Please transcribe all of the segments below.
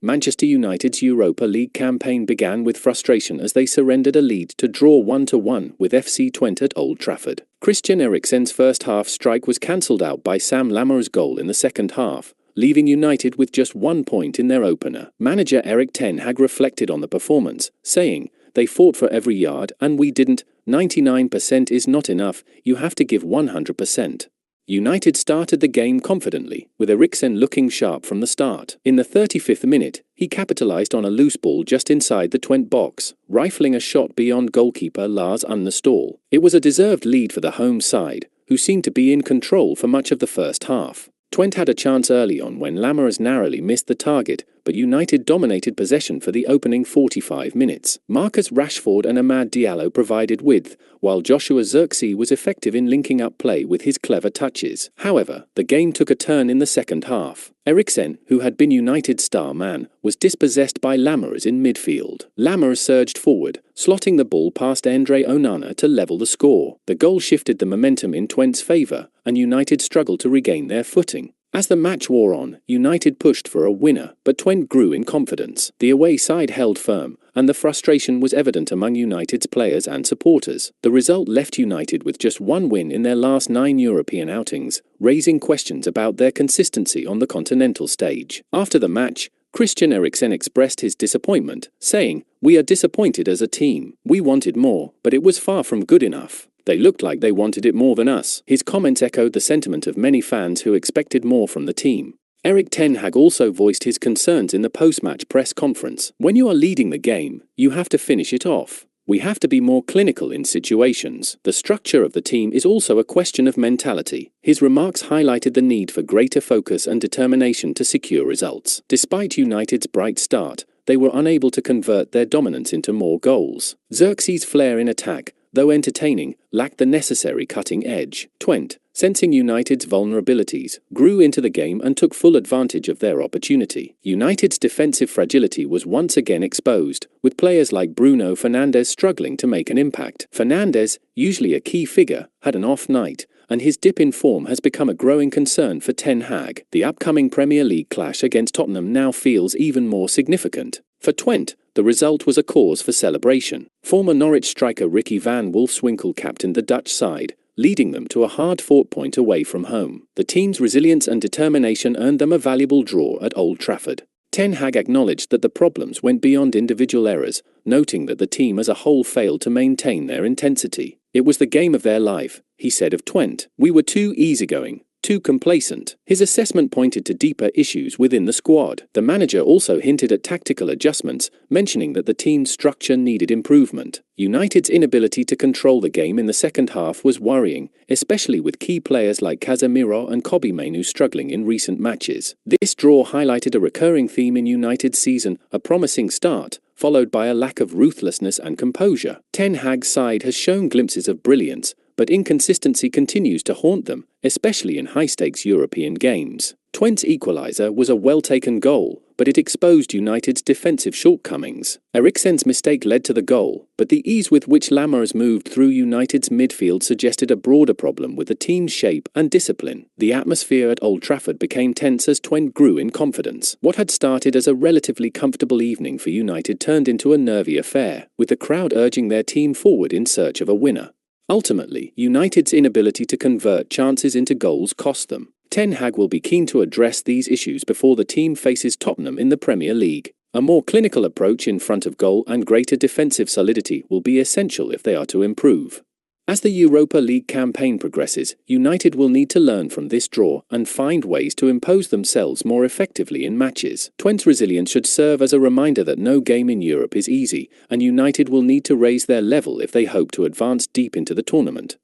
Manchester United's Europa League campaign began with frustration as they surrendered a lead to draw 1-1 with FC Twente at Old Trafford. Christian Eriksen's first-half strike was cancelled out by Sam Lammer's goal in the second half, leaving United with just 1 point in their opener. Manager Erik ten Hag reflected on the performance, saying, "They fought for every yard and we didn't. 99% is not enough, you have to give 100%. United started the game confidently, with Eriksen looking sharp from the start. In the 35th minute, he capitalised on a loose ball just inside the Twente box, rifling a shot beyond goalkeeper Lars Arne Ståhl. It was a deserved lead for the home side, who seemed to be in control for much of the first half. Twente had a chance early on when Lammers narrowly missed the target, but United dominated possession for the opening 45 minutes. Marcus Rashford and Amad Diallo provided width, while Joshua Zirkzee was effective in linking up play with his clever touches. However, the game took a turn in the second half. Eriksen, who had been United's star man, was dispossessed by Lammers in midfield. Lammers surged forward, slotting the ball past Andre Onana to level the score. The goal shifted the momentum in Twente's favour, and United struggled to regain their footing. As the match wore on, United pushed for a winner, but Twente grew in confidence. The away side held firm, and the frustration was evident among United's players and supporters. The result left United with just 1 win in their last 9 European outings, raising questions about their consistency on the continental stage. After the match, Christian Eriksen expressed his disappointment, saying, "We are disappointed as a team. We wanted more, but it was far from good enough. They looked like they wanted it more than us." His comments echoed the sentiment of many fans who expected more from the team. Erik ten Hag also voiced his concerns in the post-match press conference. "When you are leading the game, you have to finish it off. We have to be more clinical in situations. The structure of the team is also a question of mentality." His remarks highlighted the need for greater focus and determination to secure results. Despite United's bright start, they were unable to convert their dominance into more goals. Zirkzee's flair in attack, though entertaining, lacked the necessary cutting edge. Twente, sensing United's vulnerabilities, grew into the game and took full advantage of their opportunity. United's defensive fragility was once again exposed, with players like Bruno Fernandes struggling to make an impact. Fernandes, usually a key figure, had an off night, and his dip in form has become a growing concern for ten Hag. The upcoming Premier League clash against Tottenham now feels even more significant. For Twente, the result was a cause for celebration. Former Norwich striker Ricky van Wolfswinkel captained the Dutch side, leading them to a hard-fought point away from home. The team's resilience and determination earned them a valuable draw at Old Trafford. Ten Hag acknowledged that the problems went beyond individual errors, noting that the team as a whole failed to maintain their intensity. "It was the game of their life," he said of Twente. "We were too easygoing, too complacent." His assessment pointed to deeper issues within the squad. The manager also hinted at tactical adjustments, mentioning that the team's structure needed improvement. United's inability to control the game in the second half was worrying, especially with key players like Casemiro and Kobbie Mainoo struggling in recent matches. This draw highlighted a recurring theme in United's season: a promising start, followed by a lack of ruthlessness and composure. Ten Hag's side has shown glimpses of brilliance, but inconsistency continues to haunt them, especially in high-stakes European games. Twente's equaliser was a well-taken goal, but it exposed United's defensive shortcomings. Eriksen's mistake led to the goal, but the ease with which Lammers moved through United's midfield suggested a broader problem with the team's shape and discipline. The atmosphere at Old Trafford became tense as Twente grew in confidence. What had started as a relatively comfortable evening for United turned into a nervy affair, with the crowd urging their team forward in search of a winner. Ultimately, United's inability to convert chances into goals cost them. Ten Hag will be keen to address these issues before the team faces Tottenham in the Premier League. A more clinical approach in front of goal and greater defensive solidity will be essential if they are to improve. As the Europa League campaign progresses, United will need to learn from this draw and find ways to impose themselves more effectively in matches. Twente's resilience should serve as a reminder that no game in Europe is easy, and United will need to raise their level if they hope to advance deep into the tournament.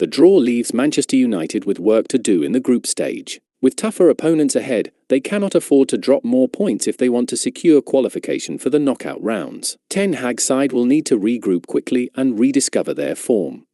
The draw leaves Manchester United with work to do in the group stage. With tougher opponents ahead, they cannot afford to drop more points if they want to secure qualification for the knockout rounds. Ten Hag's side will need to regroup quickly and rediscover their form.